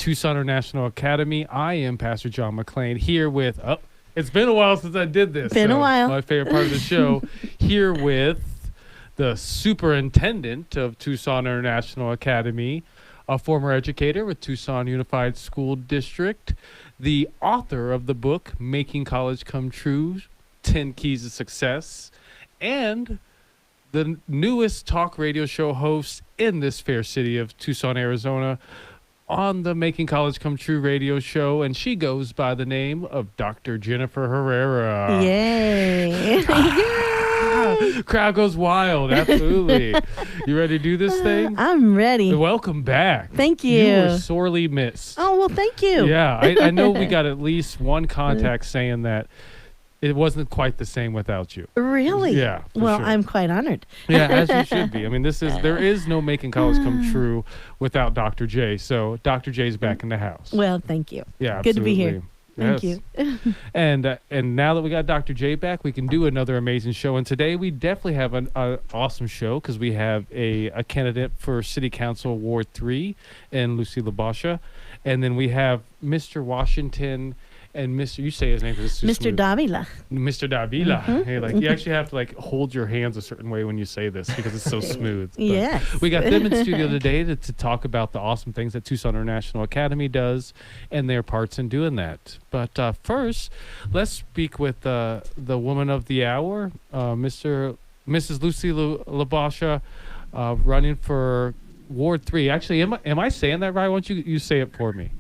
Tucson International Academy. I am Pastor John McClain here with, it's been a while since I did this. Been a while. My favorite part of the show, here with the superintendent of Tucson International Academy, a former educator with Tucson Unified School District, the author of the book, Making College Come True, 10 Keys to Success, and the newest talk radio show host in this fair city of Tucson, Arizona, on the Making College Come True radio show, and she goes by the name of Dr. Jennifer Herrera. Yay. Crowd goes wild, absolutely. You ready to do this thing? I'm ready. Welcome back. Thank you. You were sorely missed. Oh, well, thank you. Yeah, I know we got at least one contact saying that it wasn't quite the same without you. Really? Yeah. Well, sure. I'm quite honored. Yeah, as you should be. I mean, there is no Making College Come True without Dr. J. So Dr. J's back in the house. Well, thank you. Yeah, Good to be absolutely. here. Thank Yes. you. And now that we got Dr. J back, we can do another amazing show. And today we definitely have an awesome show because we have a candidate for City Council Ward 3 in Lucy Libosha. And then we have Mr. Washington and Mr. You say his name because it's too Mr. smooth. Davila. Mr. Davila. Hey, you actually have to hold your hands a certain way when you say this because it's so smooth. But Yes. we got them in studio today to talk about the awesome things that Tucson International Academy does and their parts in doing that. But first, let's speak with the woman of the hour, Mrs. Lucy Libosha, running for Ward 3. Actually, am I saying that right? Why don't you say it for me?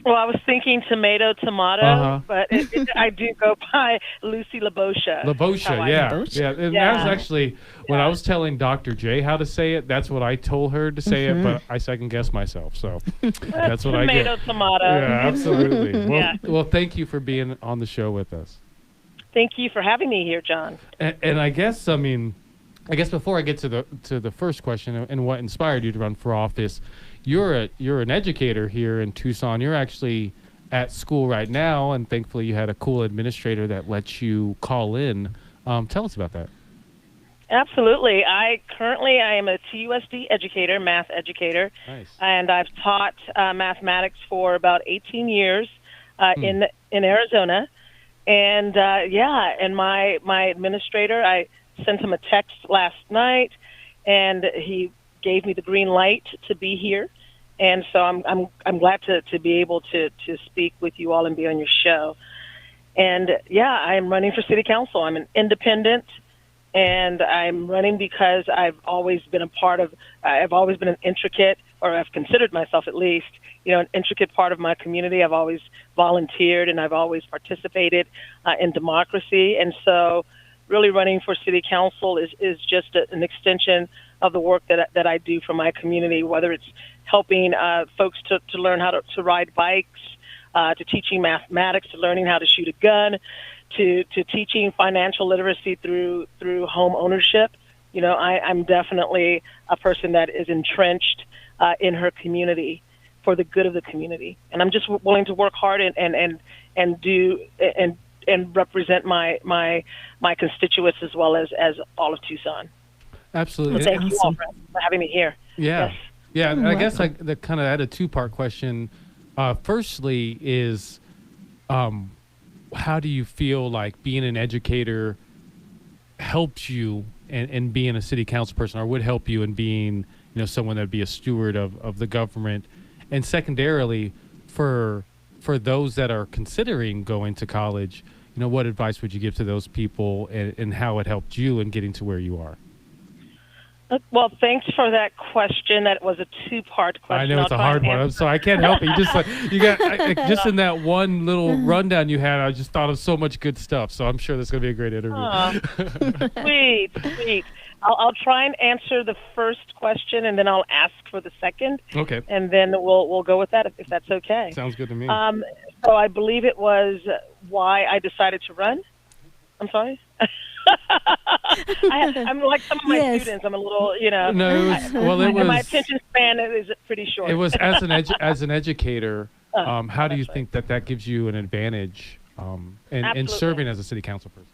Well, I was thinking tomato, but I do go by Lucy Libosha. Libosha, yeah. And Yeah. that was actually, when I was telling Dr. J how to say it, that's what I told her to say it, but I second-guessed myself, so that's what I get. Tomato. Yeah, absolutely. Well, Yeah. well, thank you for being on the show with us. Thank you for having me here, John. And I guess, before I get to the first question and what inspired you to run for office, you're an educator here in Tucson. You're actually at school right now, and thankfully you had a cool administrator that lets you call in. Tell us about that. Absolutely. I am a TUSD educator, math educator, Nice. and I've taught mathematics for about 18 years in Arizona. And and my administrator, I sent him a text last night, and he gave me the green light to be here. And so I'm glad to be able to speak with you all and be on your show. And I'm running for city council. I'm an independent, and I'm running because I've always been an intricate, or I've considered myself at least, an intricate part of my community. I've always volunteered and I've always participated in democracy. And so really running for city council is just an extension of the work that I do for my community, whether it's helping folks to learn how to ride bikes, to teaching mathematics, to learning how to shoot a gun, to teaching financial literacy through home ownership. I'm definitely a person that is entrenched in her community for the good of the community, and I'm just willing to work hard and do and represent my constituents as well as all of Tucson. Absolutely. Well, thank you all for having me here. Yeah. Yes. Yeah, and I guess that kind of had a two-part question. Firstly is, how do you feel like being an educator helps you and being a city council person, or would help you in being, someone that would be a steward of the government? And secondarily, for those that are considering going to college, what advice would you give to those people and how it helped you in getting to where you are? Well, thanks for that question. That was a two-part question. I know it's a hard one, so I can't help it. You just in that one little rundown you had, I just thought of so much good stuff. So I'm sure this is going to be a great interview. Sweet. I'll try and answer the first question, and then I'll ask for the second. Okay. And then we'll go with that if that's okay. Sounds good to me. So I believe it was why I decided to run. I'm sorry. I'm like some of my students. I'm a little, No, it was. My attention span is pretty short. It was as an educator. How do you think that gives you an advantage in serving as a city council person?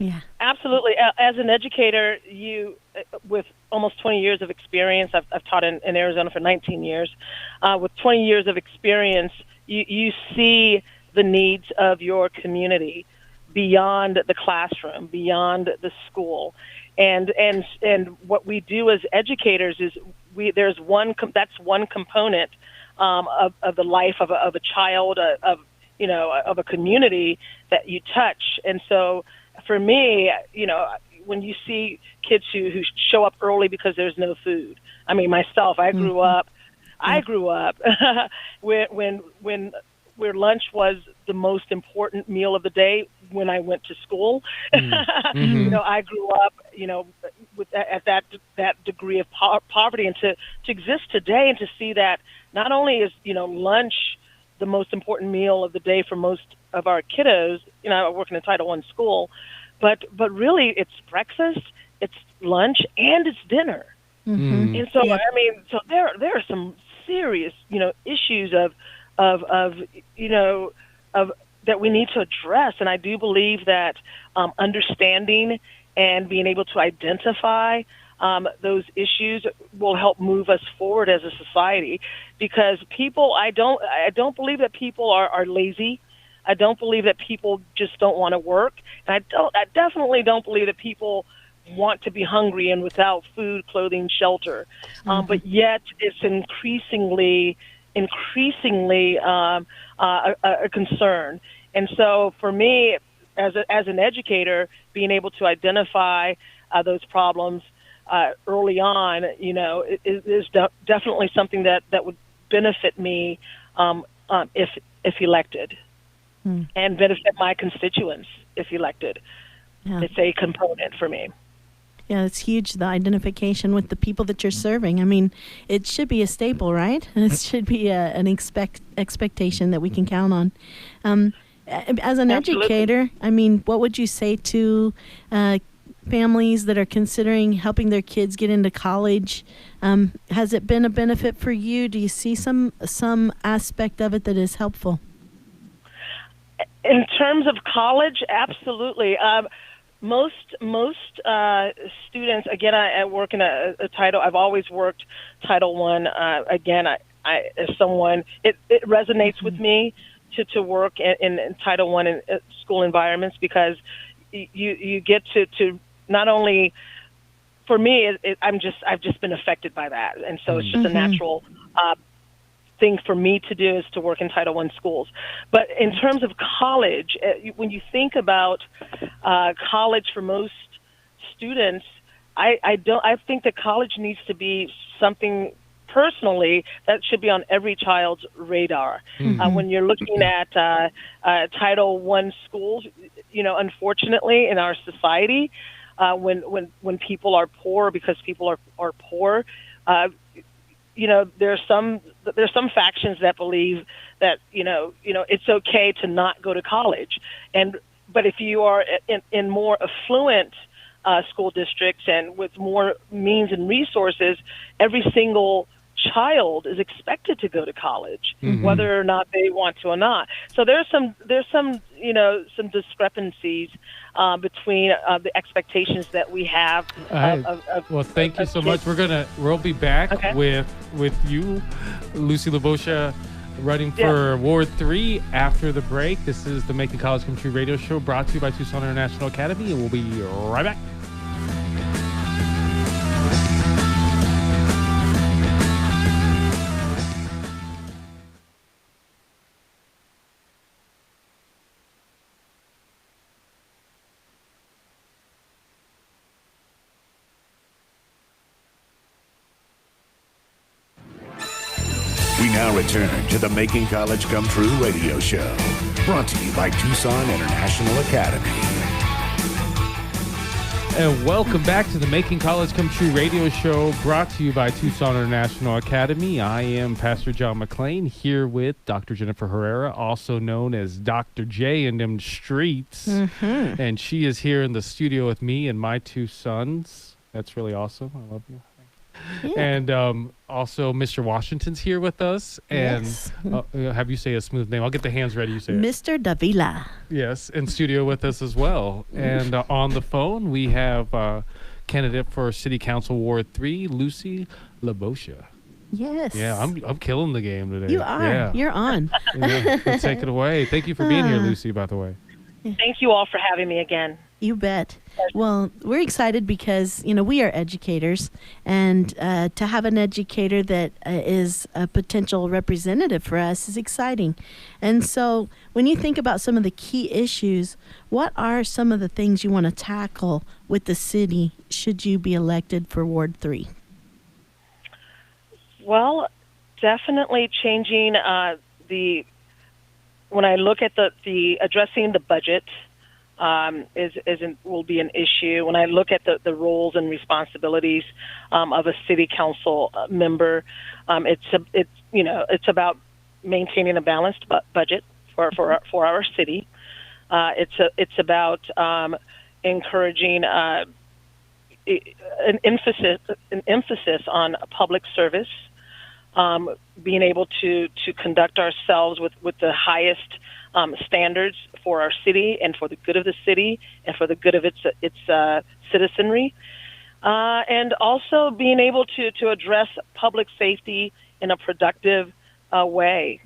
Yeah. Absolutely. As an educator, you, with almost 20 years of experience, I've taught in Arizona for 19 years. With 20 years of experience, you see the needs of your community beyond the classroom, beyond the school, and what we do as educators is there's that's one component of the life of a child of a community that you touch, and so for me, when you see kids who show up early because there's no food. I mean, myself, I grew up. I grew up when where lunch was the most important meal of the day when I went to school. I grew up, with at that degree of poverty, and to exist today and to see that not only is lunch the most important meal of the day for most of our kiddos. I work in a Title I school, but really it's breakfast, it's lunch, and it's dinner. And so I mean, so there are some serious issues of that we need to address, and I do believe that understanding and being able to identify those issues will help move us forward as a society. Because people, I don't believe that people are lazy. I don't believe that people just don't want to work, and I definitely don't believe that people want to be hungry and without food, clothing, shelter. But yet, it's increasingly a concern. And so, for me, as an educator, being able to identify those problems early on, is definitely something that would benefit me if elected, and benefit my constituents if elected. Yeah. It's a component for me. Yeah, it's huge, the identification with the people that you're serving. I mean, it should be a staple, right? It should be an expectation that we can count on. As an educator, I mean, what would you say to families that are considering helping their kids get into college? Has it been a benefit for you? Do you see some aspect of it that is helpful? In terms of college, absolutely. Most students, again, I work in a title. I've always worked Title I. Again, I as someone, it resonates with me to work in Title I in school environments, because you get to not only, for me, I've just been affected by that, and so it's just a natural thing for me to do is to work in Title I schools. But in terms of college, when you think about college for most students, I think that college needs to be something personally that should be on every child's radar. When you're looking at Title I schools, unfortunately in our society, when people are poor because people are poor, there's some factions that believe that it's okay to not go to college, but if you are in more affluent school districts and with more means and resources, every single child is expected to go to college, whether or not they want to or not. So there's some discrepancies between the expectations that we have. Well, thank you so much. We'll be back with you, Lucy Libosha, running for Ward 3 after the break. This is the Making College Come True radio show, brought to you by Tucson International Academy, and we'll be right back. We now return to the Making College Come True radio show, brought to you by Tucson International Academy. And welcome back to the Making College Come True radio show, brought to you by Tucson International Academy. I am Pastor John McClain, here with Dr. Jennifer Herrera, also known as Dr. J in them streets. And she is here in the studio with me and my two sons. That's really awesome. I love you. Yeah. And also, Mr. Washington's here with us. And Yes. have you say a smooth name. I'll get the hands ready. You say it. Mr. Davila. Yes, in studio with us as well. And on the phone, we have candidate for City Council Ward 3, Lucy Libosha. Yes. Yeah, I'm killing the game today. You are. Yeah. You're on. Yeah, let's take it away. Thank you for being here, Lucy, by the way. Thank you all for having me again. You bet. Well, we're excited because, we are educators, and to have an educator that is a potential representative for us is exciting. And so when you think about some of the key issues, what are some of the things you want to tackle with the city should you be elected for Ward 3? Well, definitely changing when I look at the addressing the budget will be an issue. When I look at the roles and responsibilities of a city council member, it's about maintaining a balanced budget for our city. It's about encouraging an emphasis on public service. Being able to conduct ourselves with the highest standards for our city and for the good of the city and for the good of its citizenry, and also being able to address public safety in a productive way.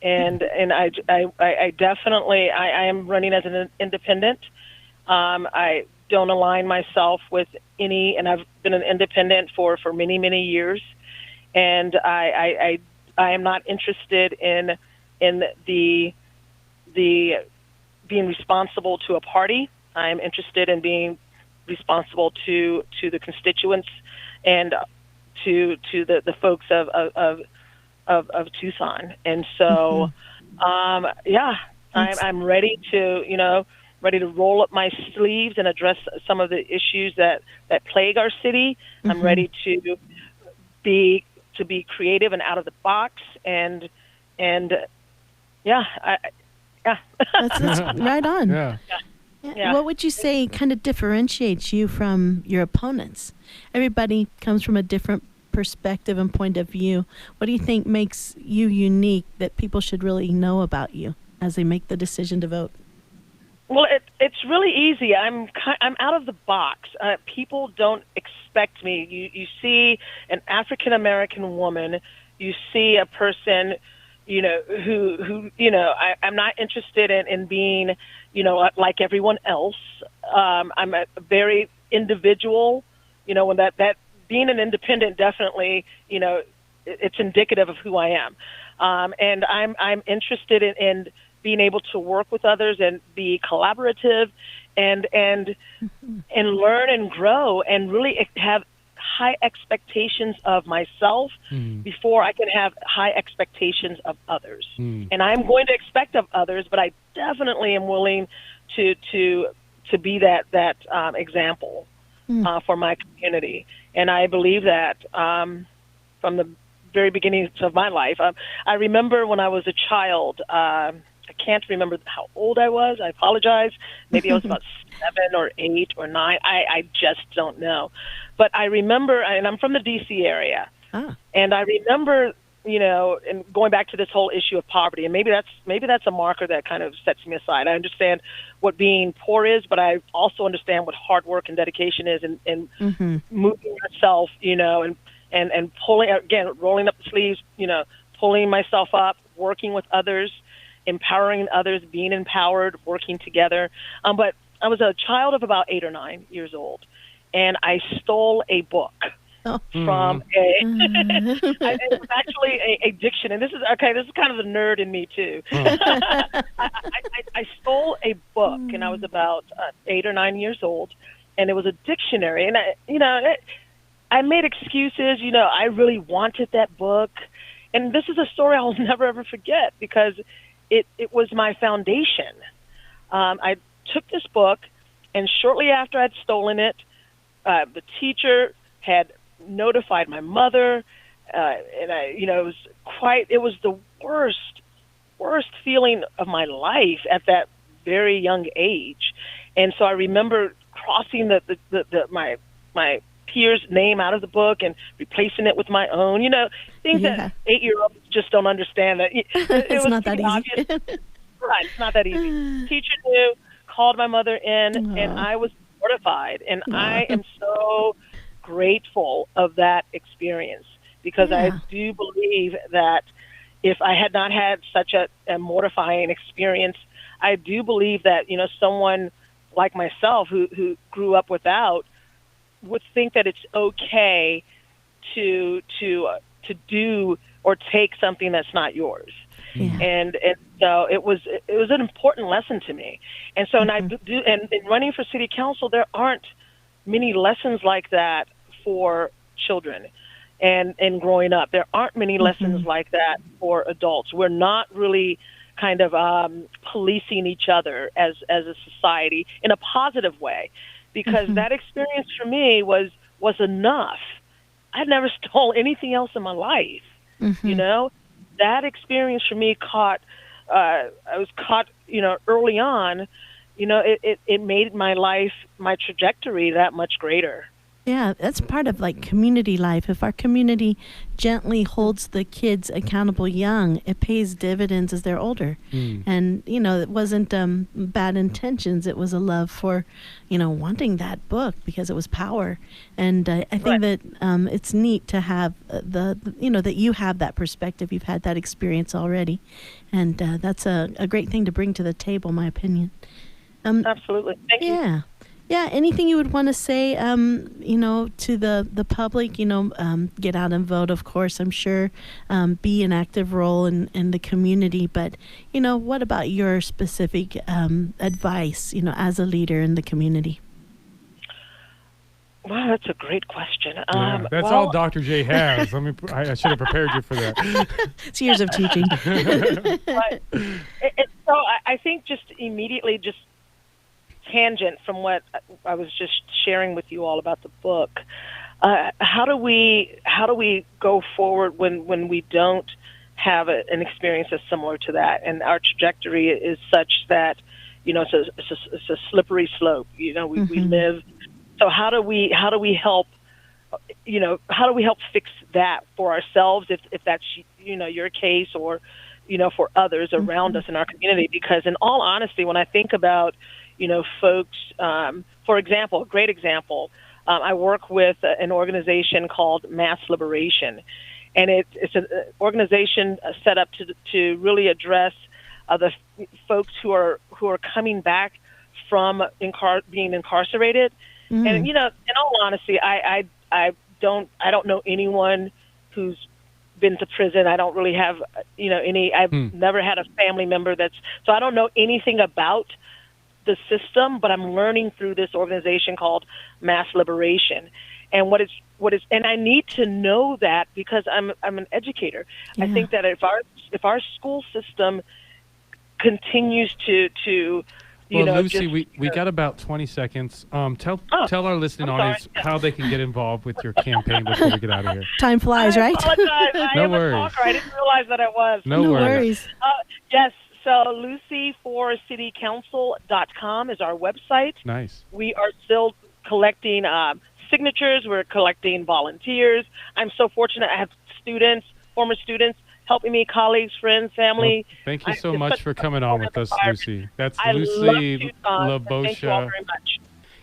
And I definitely I am running as an independent. I don't align myself with any, and I've been an independent for many years. And I am not interested in the being responsible to a party. I am interested in being responsible to the constituents and to the folks of Tucson. And so, I'm ready to roll up my sleeves and address some of the issues that plague our city. Mm-hmm. I'm ready to be creative and out of the box, and That's right on. Yeah. Yeah. What would you say kind of differentiates you from your opponents? Everybody comes from a different perspective and point of view. What do you think makes you unique that people should really know about you as they make the decision to vote? Well, it's really easy. I'm out of the box. People don't expect me. You see an African American woman. You see a person, who I'm not interested in being, like everyone else. I'm a very individual. When that being an independent definitely, it's indicative of who I am. And I'm interested in being able to work with others and be collaborative and learn and grow and really have high expectations of myself before I can have high expectations of others. And I'm going to expect of others, but I definitely am willing to be that example for my community. And I believe that from the very beginnings of my life. I remember when I was a child, I can't remember how old I was. I apologize. Maybe I was about 7 or 8 or 9. I just don't know. But I remember, and I'm from the D.C. area, and I remember, and going back to this whole issue of poverty, and maybe that's a marker that kind of sets me aside. I understand what being poor is, but I also understand what hard work and dedication is, and moving yourself, and pulling, again, rolling up the sleeves, pulling myself up, working with others, empowering others, being empowered, working together. But I was a child of about 8 or 9 years old, and I stole a book from it was actually a diction. And this is kind of the nerd in me too. I stole a book, and I was about 8 or 9 years old, and it was a dictionary. And I made excuses. I really wanted that book. And this is a story I'll never, ever forget because it was my foundation. I took this book, and shortly after I'd stolen it, the teacher had notified my mother, and it was the worst feeling of my life at that very young age. And so I remember crossing my peer's name out of the book and replacing it with my own. Things that 8-year-olds just don't understand. That It's not that easy. Right, it's not that easy. Teacher knew, called my mother in, and I was mortified. And I am so grateful of that experience, because I do believe that if I had not had such a mortifying experience, I do believe that, someone like myself who grew up without would think that it's okay to do or take something that's not yours. Yeah. And so it was an important lesson to me. And so and in running for city council, there aren't many lessons like that for children. And growing up, there aren't many lessons like that for adults. We're not really kind of policing each other as a society in a positive way, because that experience for me was enough. I'd never stole anything else in my life. That experience for me I was caught early on. It made my life, my trajectory that much greater. Yeah, that's part of like community life. If our community gently holds the kids accountable young, it pays dividends as they're older. And, it wasn't bad intentions. It was a love for, wanting that book because it was power. And I think that it's neat to have that you have that perspective. You've had that experience already. And that's a great thing to bring to the table, in my opinion. Absolutely. Thank you. Yeah, anything you would want to say, to the public, get out and vote, of course, I'm sure, be an active role in the community. But, what about your specific advice, as a leader in the community? Wow, that's a great question. That's all Dr. J has. I should have prepared you for that. It's years of teaching. But, so I think just immediately, tangent from what I was just sharing with you all about the book. How do we go forward when we don't have an experience that's similar to that, and our trajectory is such that it's a slippery slope. We live. So how do we help? How do we help fix that for ourselves if that's your case, or for others around us in our community? Because in all honesty, when I think about folks, for example, a great example, I work with an organization called Mass Liberation, and it's an organization set up to really address the folks who are coming back from being incarcerated. And in all honesty, I don't know anyone who's been to prison. I don't really have any. I've never had a family member so I don't know anything about the system, but I'm learning through this organization called Mass Liberation. And and I need to know that because I'm an educator. Yeah. I think that if our school system continues to Lucy, we got about 20 seconds. Tell our listening audience how they can get involved with your campaign before we get out of here. Time flies, right? I apologize. I am a talker. I didn't realize that I was. No worries. Yes. So lucyforcitycouncil.com is our website. Nice. We are still collecting signatures. We're collecting volunteers. I'm so fortunate. I have former students, helping me, colleagues, friends, family. Well, thank you so much for coming on with us, Lucy. That's Lucy Libosha. Thank you all very much.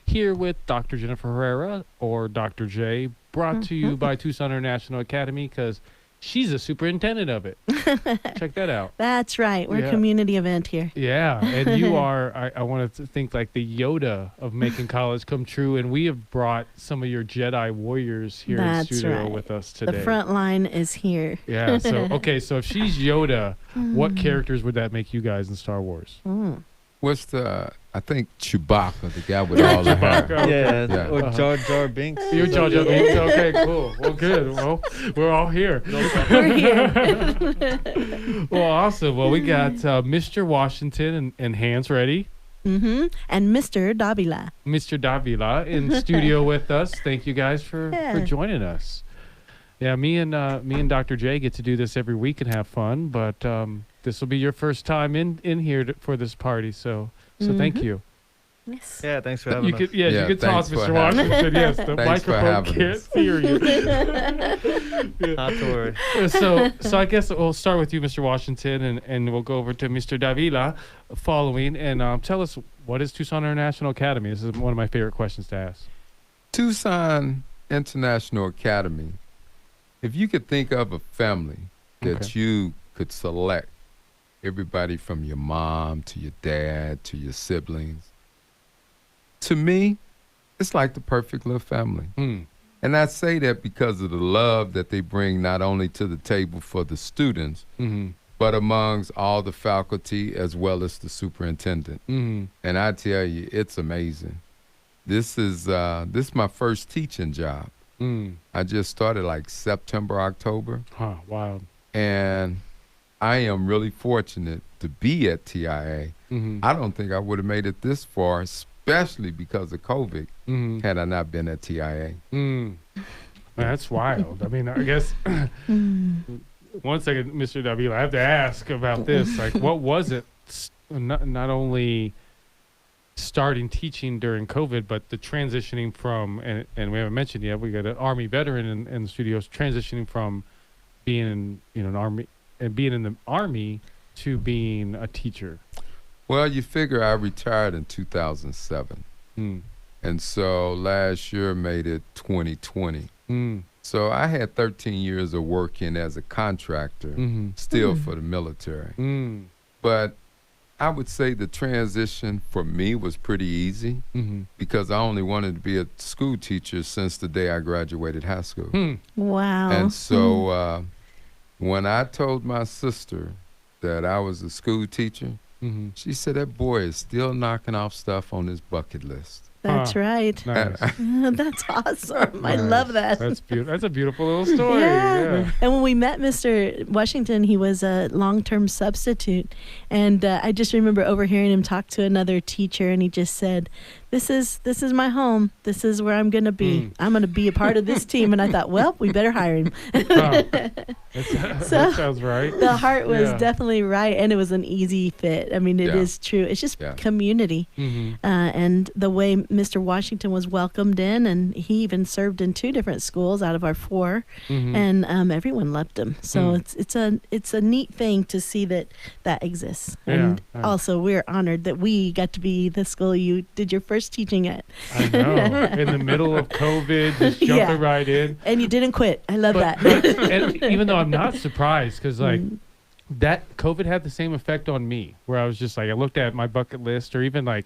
Here with Dr. Jennifer Herrera, or Dr. J, brought to you by Tucson International Academy, because she's a superintendent of it. Check that out. That's right. We're a community event here. Yeah, and you are, I want to think, like the Yoda of making college come true, and we have brought some of your Jedi warriors here in studio with us today. The front line is here. Yeah, so if she's Yoda, what characters would that make you guys in Star Wars? What's I think Chewbacca, the guy with all the hair. Yeah. Or Jar Jar Binks. You're Jar Jar Binks? Okay, cool. Well, good. Well, we're all here. We're here. Well, awesome. Well, we got Mr. Washington and Hands ready. And Mr. Davila. Mr. Davila in studio with us. Thank you guys for joining us. Yeah, me and Dr. J get to do this every week and have fun, but this will be your first time in here for this party, so thank you. Yes. Yeah, thanks for having You us. could, yeah, Yeah, you could talk, thanks for Mr. having Washington. Yes, the Thanks for microphone having can't us. hear you. Not to worry. So I guess we'll start with you, Mr. Washington, and we'll go over to Mr. Davila following, and tell us, what is Tucson International Academy? This is one of my favorite questions to ask. Tucson International Academy, if you could think of a family that Okay. you could select, everybody from your mom to your dad to your siblings, to me, it's like the perfect little family. Hmm. And I say that because of the love that they bring not only to the table for the students, Mm-hmm. but amongst all the faculty as well as the superintendent. Mm-hmm. And I tell you, it's amazing. This is my first teaching job. Mm. I just started like September, October, Huh. Wow. and I am really fortunate to be at TIA. Mm-hmm. I don't think I would have made it this far, especially because of COVID, Mm-hmm. had I not been at TIA. Mm. That's wild. I mean, I guess one second, Mr. Davila, I have to ask about this. Like, what was it? Not only starting teaching during COVID, but the transitioning from, and we haven't mentioned yet, we got an Army veteran in the studios, transitioning from being in an Army and being in the Army to being a teacher. Well, you figure I retired in 2007. Mm. And so last year made it 2020. Mm. So I had 13 years of working as a contractor, Mm-hmm. still for the military. Mm. But I would say the transition for me was pretty easy Mm-hmm. because I only wanted to be a school teacher since the day I graduated high school. Mm. Wow. And so when I told my sister that I was a school teacher, Mm-hmm. she said, that boy is still knocking off stuff on his bucket list. That's right. Nice. That's awesome. I Nice. love that. That's beautiful. That's a beautiful little story. Yeah. Yeah. And when we met Mr. Washington, he was a long-term substitute. And I just remember overhearing him talk to another teacher, and he just said, this is my home. This is where I'm going to be. Mm. I'm going to be a part of this team. And I thought, well, we better hire him. That sounds right. The heart was Yeah. definitely right, and it was an easy fit. I mean, it Yeah. is true. It's just Yeah. community. Mm-hmm. And the way Mr. Washington was welcomed in, and he even served in 2 different schools out of our 4, Mm-hmm. and everyone loved him. So Mm. it's a neat thing to see that exists. Yeah, And yeah. also, we're honored that we got to be the school you did your first teaching at, I know. In the middle of COVID, just jumping Yeah. right in. and you didn't quit. I love But, that. and even though I'm not surprised, because like Mm. that COVID had the same effect on me, where I was just like, I looked at my bucket list, or even like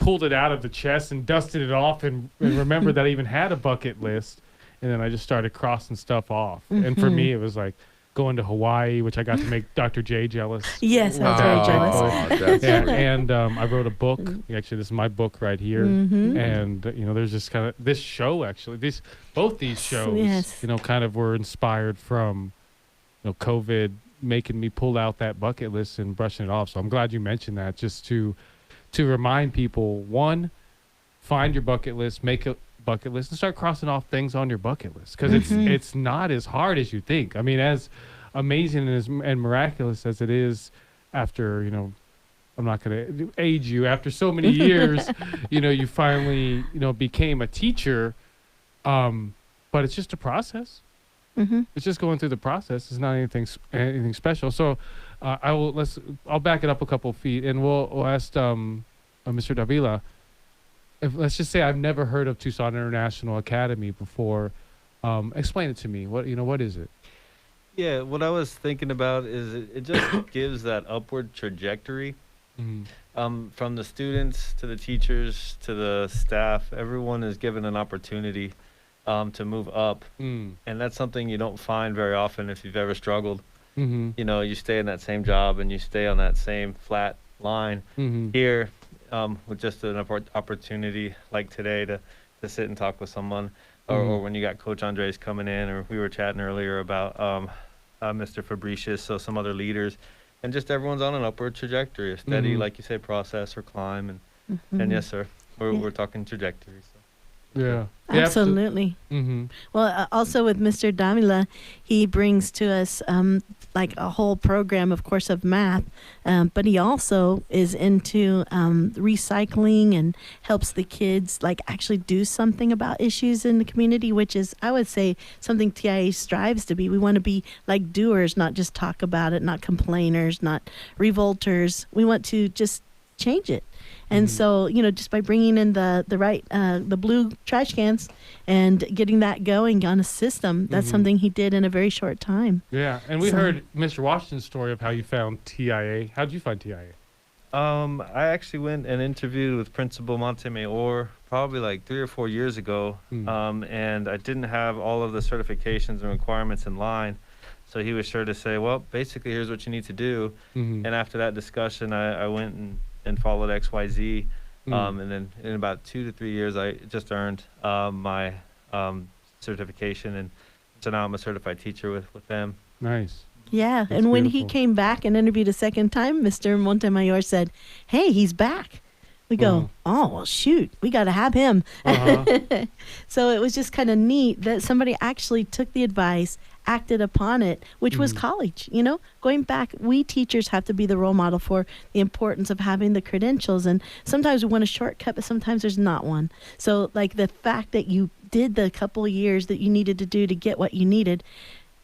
pulled it out of the chest and dusted it off, and remembered that I even had a bucket list, and then I just started crossing stuff off. And for me, it was like going to Hawaii, which I got to make Dr. J jealous. Yes, I was very Oh. jealous. That's Yeah, sweet. and I wrote a book. Actually, this is my book right here. Mhm. And there's just kind of this show. Actually, both these shows, Yes. kind of were inspired from, COVID making me pull out that bucket list and brushing it off. So I'm glad you mentioned that, just to remind people: one, find your bucket list, make a bucket list, and start crossing off things on your bucket list, because it's not as hard as you think. I mean, as amazing and miraculous as it is, after I'm not going to age you, after so many years, you finally became a teacher, but it's just a process. Mm-hmm. It's just going through the process. It's not anything special. So I'll back it up a couple feet, and we'll ask Mr. Davila. Let's just say I've never heard of Tucson International Academy before. Explain it to me. What is it? Yeah, what I was thinking about is it just gives that upward trajectory from the students to the teachers to the staff. Everyone is given an opportunity to move up, Mm. and that's something you don't find very often if you've ever struggled. Mm-hmm. You stay in that same job and you stay on that same flat line. Mm-hmm. Here, with just an opportunity like today to sit and talk with someone, or when you got Coach Andres coming in, or we were chatting earlier about Mr. Fabricius, so some other leaders, and just everyone's on an upward trajectory, a steady, Mhm. like you say, process or climb, and Mm-hmm. yes, sir, we're talking trajectory. So. Yeah. Absolutely. Mm-hmm. Well, also with Mr. Damila, he brings to us like a whole program, of course, of math, but he also is into recycling and helps the kids like actually do something about issues in the community, which is, I would say, something TIA strives to be. We want to be like doers, not just talk about it, not complainers, not revolters. We want to just change it. And so, just by bringing in the right, the blue trash cans and getting that going on a system, that's something he did in a very short time. Yeah, and we heard Mr. Washington's story of how you found TIA. How did you find TIA? I actually went and interviewed with Principal Montemayor probably like 3 or 4 years ago, and I didn't have all of the certifications and requirements in line. So he was sure to say, well, basically, here's what you need to do. And after that discussion, I went and followed XYZ. And then in about 2 to 3 years, I just earned my certification. And so now I'm a certified teacher with them. Nice. Yeah. That's and when he beautiful. came back and interviewed a second time, Mr. Montemayor said, hey, he's back. We go, oh, well, shoot, we got to have him. So it was just kind of neat that somebody actually took the advice, acted upon it, which was college. Going back, we teachers have to be the role model for the importance of having the credentials. And sometimes we want a shortcut, but sometimes there's not one. So like the fact that you did the couple of years that you needed to do to get what you needed,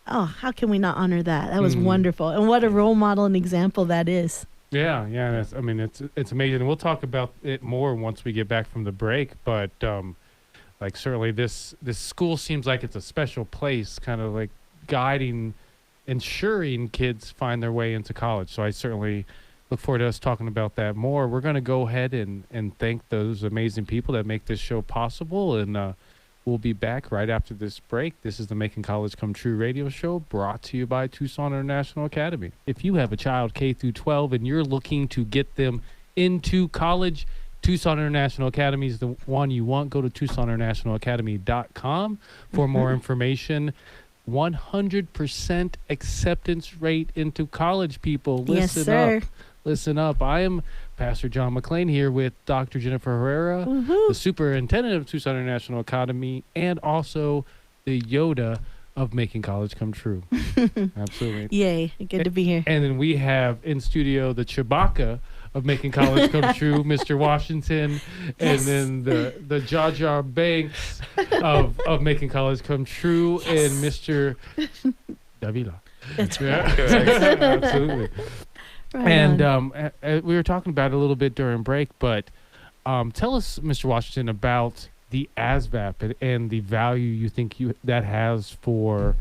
oh, how can we not honor that? That was wonderful. And what a role model and example that is. Yeah. It's amazing. And we'll talk about it more once we get back from the break. But like certainly this school seems like it's a special place, kind of like ensuring kids find their way into college. So I certainly look forward to us talking about that more. We're going to go ahead and thank those amazing people that make this show possible. And we'll be back right after this break. This is the Making College Come True radio show brought to you by Tucson International Academy. If you have a child K through 12 and you're looking to get them into college, Tucson International Academy is the one you want. Go to TucsonInternationalAcademy.com for more information. 100% acceptance rate into college, people. Yes, sir. Listen up. I am Pastor John McClain here with Dr. Jennifer Herrera, the superintendent of Tucson International Academy, and also the Yoda of Making College Come True. Absolutely. Yay. Good to be here. And then we have in studio the Chewbacca of Making College Come True, Mr. Washington, and then the Jar Jar Banks of Making College Come True, and Mr. Davila. That's right. Absolutely. Right and on. We were talking about it a little bit during break, but tell us, Mr. Washington, about the ASVAB and the value you think that has for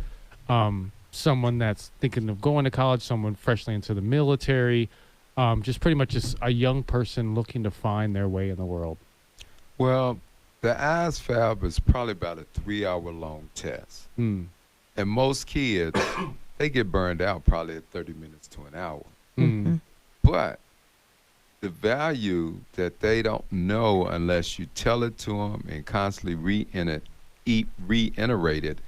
someone that's thinking of going to college, someone freshly into the military, just pretty much just a young person looking to find their way in the world. Well, the ASVAB is probably about a 3-hour-long test. And most kids, they get burned out probably at 30 minutes to an hour. But the value that they don't know unless you tell it to them and constantly reiterate it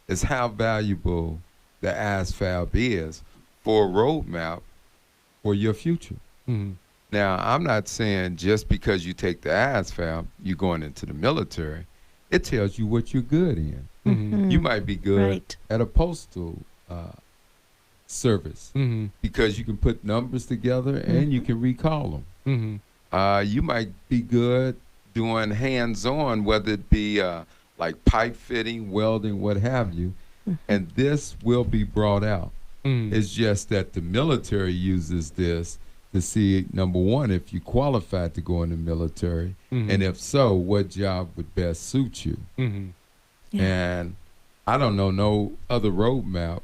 is how valuable the ASVAB is for a roadmap for your future. Now, I'm not saying just because you take the ASVAB, you're going into the military. It tells you what you're good in. You might be good at a postal service because you can put numbers together and you can recall them. You might be good doing hands-on, whether it be like pipe fitting, welding, what have you, and this will be brought out. It's just that the military uses this to see, number one, if you qualified to go in the military, and if so, what job would best suit you. And I don't know no other roadmap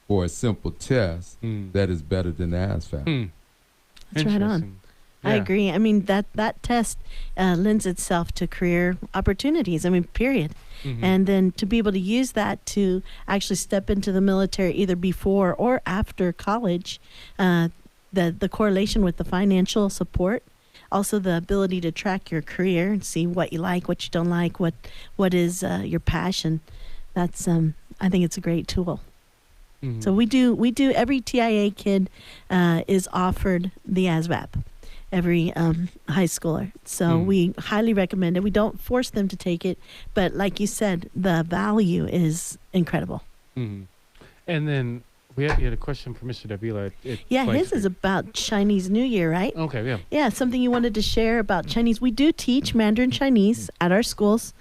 for a simple test that is better than the ASVAB. That's right on. I agree. I mean, that test lends itself to career opportunities. I mean, period. And then to be able to use that to actually step into the military either before or after college, the correlation with the financial support, also the ability to track your career and see what you like, what you don't like, what is your passion. That's I think it's a great tool. So we do every TIA kid is offered the ASVAB. high schooler. So we highly recommend it. We don't force them to take it, but like you said, the value is incredible. And then you had a question for Mr. Davila. Yeah, his is about Chinese New Year, right? Okay, yeah. Yeah, something you wanted to share about Chinese. We do teach Mandarin Chinese at our schools.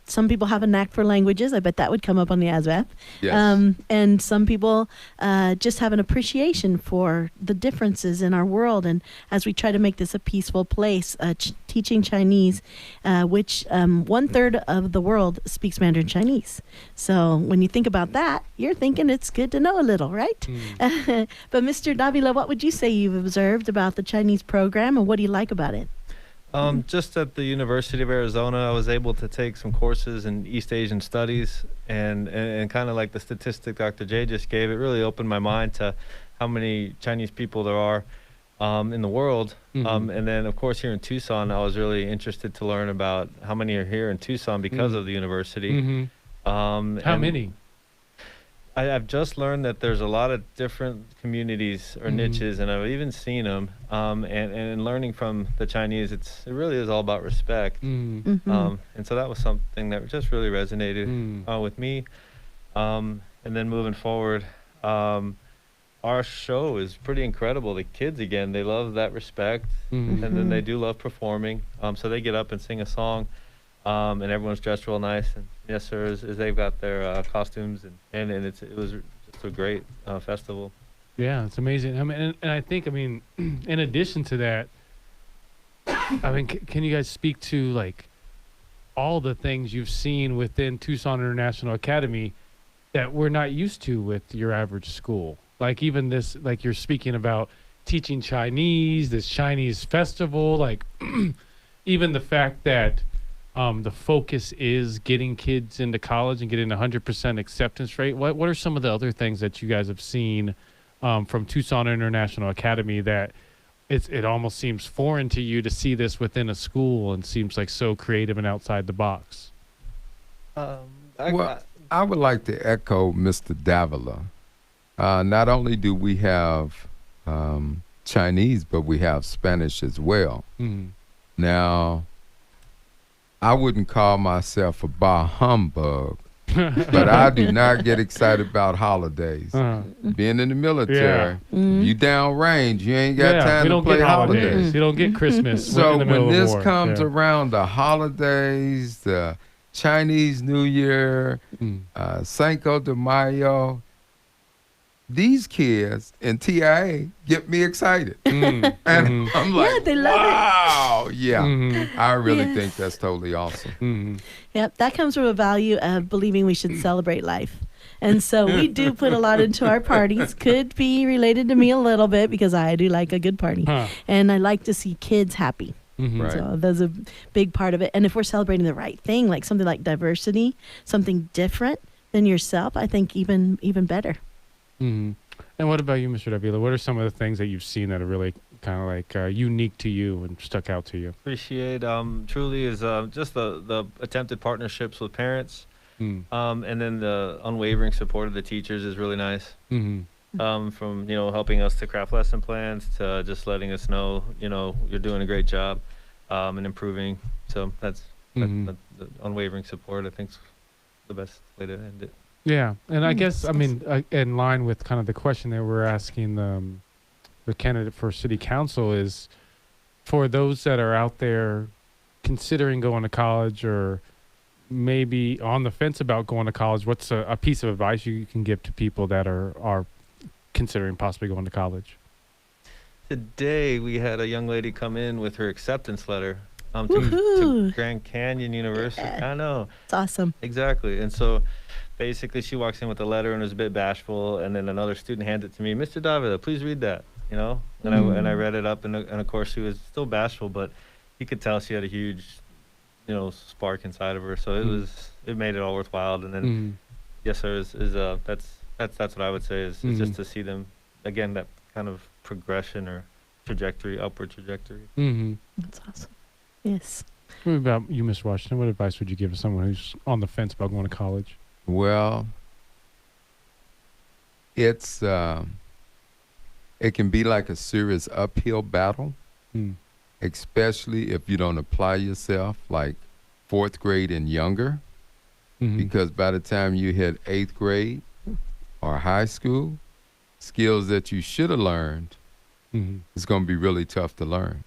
Some people have a knack for languages. I bet that would come up on the ASVAB. Yes. And some people just have an appreciation for the differences in our world. And as we try to make this a peaceful place, teaching Chinese, which 1/3 of the world speaks Mandarin Chinese. So when you think about that, you're thinking it's good to know a little, right? But Mr. Davila, what would you say you've observed about the Chinese program, and what do you like about it? Just at the University of Arizona, I was able to take some courses in East Asian studies, and kind of like the statistic Dr. J just gave, it really opened my mind to how many Chinese people there are in the world. And then, of course, here in Tucson, I was really interested to learn about how many are here in Tucson because of the university. How many? I've just learned that there's a lot of different communities or niches, and I've even seen them. And learning from the Chinese, it really is all about respect. And so that was something that just really resonated with me. And then moving forward, our show is pretty incredible. The kids, again, they love that respect, and then they do love performing. So they get up and sing a song, and everyone's dressed real nice. And yes, sir, as they've got their costumes, and it was just a great festival. Yeah, it's amazing. I mean, and I think, in addition to that, can you guys speak to like all the things you've seen within Tucson International Academy that we're not used to with your average school? Like even this, like you're speaking about teaching Chinese, this Chinese festival, like even the fact that the focus is getting kids into college and getting 100% acceptance rate. What are some of the other things that you guys have seen from Tucson International Academy that it almost seems foreign to you to see this within a school and seems like so creative and outside the box? I would like to echo Mr. Davila. Not only do we have Chinese, but we have Spanish as well. Now, I wouldn't call myself a bah humbug, but I do not get excited about holidays. Being in the military, you downrange, you ain't got time to play holidays. You don't get Christmas. So in the middle when of this war. comes around, the holidays, the Chinese New Year, Cinco de Mayo, these kids in TIA get me excited. And I'm like, they love wow. Yeah, I really think that's totally awesome. Yep, that comes from a value of believing we should celebrate life. And so we do put a lot into our parties. Could be related to me a little bit because I do like a good party. And I like to see kids happy. Right. So that's a big part of it. And if we're celebrating the right thing, like something like diversity, something different than yourself, I think even better. And what about you, Mr. Davila? What are some of the things that you've seen that are really kind of like unique to you and stuck out to you? Appreciate truly is just the attempted partnerships with parents, and then the unwavering support of the teachers is really nice. From helping us to craft lesson plans to just letting us know you're doing a great job and improving. So that's the unwavering support. I think is the best way to end it. Yeah, and I guess in line with kind of the question that we're asking the candidate for city council is, for those that are out there considering going to college or maybe on the fence about going to college, what's a piece of advice you can give to people that are considering possibly going to college? Today we had a young lady come in with her acceptance letter to Grand Canyon University. I know. It's awesome. Exactly. And so basically she walks in with a letter and was a bit bashful, and then another student hands it to me. Mr. Davila, please read that, and I read it up, and of course she was still bashful, but you could tell she had a huge spark inside of her, so it made it all worthwhile. And then yes sir, that's what I would say is just to see them again, that kind of progression or upward trajectory. That's awesome. Yes. What about you, Ms. Washington? What advice would you give to someone who's on the fence about going to college? Well, it can be like a serious uphill battle, especially if you don't apply yourself, like 4th grade and younger, because by the time you hit 8th grade or high school, skills that you should have learned is going to be really tough to learn.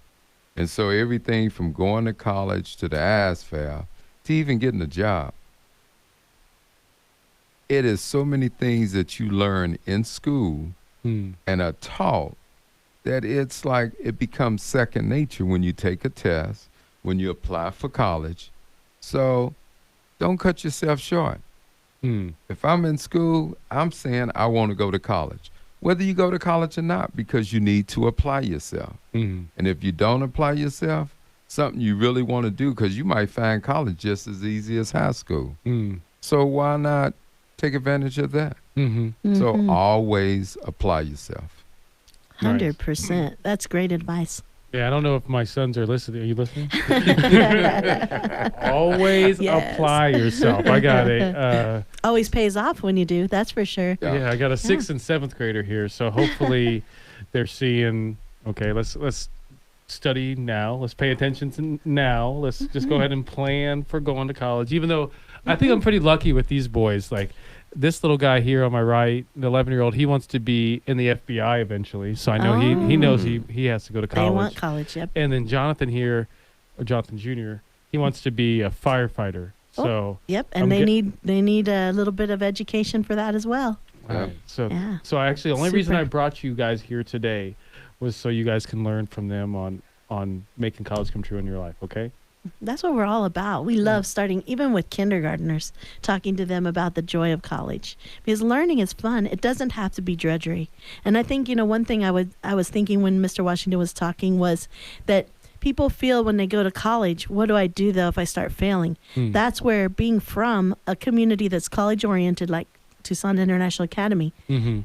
And so everything from going to college to the ASVAB to even getting a job, it is so many things that you learn in school and are taught that it's like it becomes second nature when you take a test, when you apply for college. So don't cut yourself short. If I'm in school, I'm saying I want to go to college. Whether you go to college or not, because you need to apply yourself. And if you don't apply yourself, something you really want to do, because you might find college just as easy as high school. So why not take advantage of that? So always apply yourself. 100%. That's great advice. Yeah, I don't know if my sons are listening. Are you listening? Always apply yourself. I got it. Always pays off when you do. That's for sure. Yeah, I got a 6th and 7th grader here, so hopefully they're seeing. Okay, let's study now. Let's pay attention to now. Let's just go ahead and plan for going to college. Even though I think I'm pretty lucky with these boys. Like this little guy here on my right, the 11-year-old, he wants to be in the FBI eventually. So I know he knows he has to go to college. They want college, yep. And then Jonathan here, or Jonathan Jr., he wants to be a firefighter. So yep, and they need a little bit of education for that as well. Right. So I actually the only reason I brought you guys here today was so you guys can learn from them on making college come true in your life. Okay. That's what we're all about. We love starting, even with kindergartners, talking to them about the joy of college, because learning is fun. It doesn't have to be drudgery. And I think, one thing I was thinking when Mr. Washington was talking was that people feel when they go to college, what do I do though if I start failing? That's where being from a community that's college oriented, like Tucson International Academy,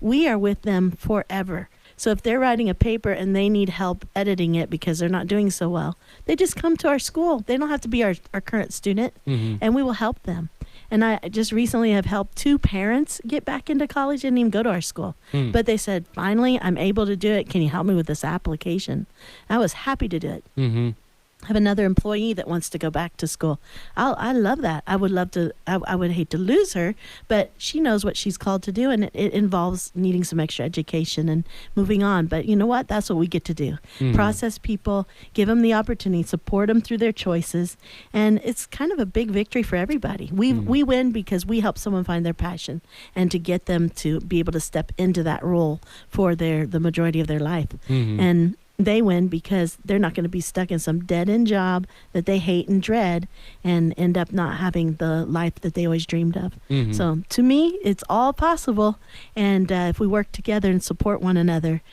we are with them forever. So if they're writing a paper and they need help editing it because they're not doing so well, they just come to our school. They don't have to be our current student, and we will help them. And I just recently have helped 2 parents get back into college. Didn't even go to our school. But they said, finally, I'm able to do it. Can you help me with this application? I was happy to do it. I have another employee that wants to go back to school. I love that. I would love to. I would hate to lose her, but she knows what she's called to do, and it involves needing some extra education and moving on. But you know what? That's what we get to do. Process people, give them the opportunity, support them through their choices, and it's kind of a big victory for everybody. We win because we help someone find their passion and to get them to be able to step into that role for the majority of their life. And they win because they're not going to be stuck in some dead-end job that they hate and dread and end up not having the life that they always dreamed of. So to me, it's all possible. And if we work together and support one another,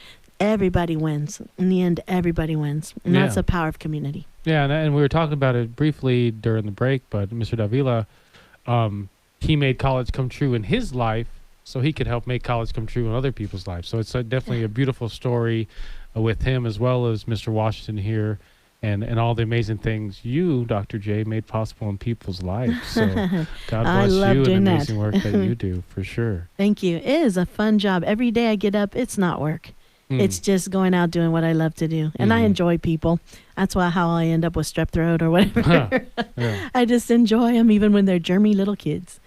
everybody wins. In the end, everybody wins. And that's the power of community. Yeah, and we were talking about it briefly during the break, but Mr. Davila, he made college come true in his life so he could help make college come true in other people's lives. So it's definitely a beautiful story with him, as well as Mr. Washington here, and all the amazing things you, Dr. J, made possible in people's lives. So God bless you and the amazing work that you do, for sure. Thank you. It is a fun job. Every day I get up, it's not work. It's just going out doing what I love to do. And I enjoy people. That's how I end up with strep throat or whatever. I just enjoy them even when they're germy little kids.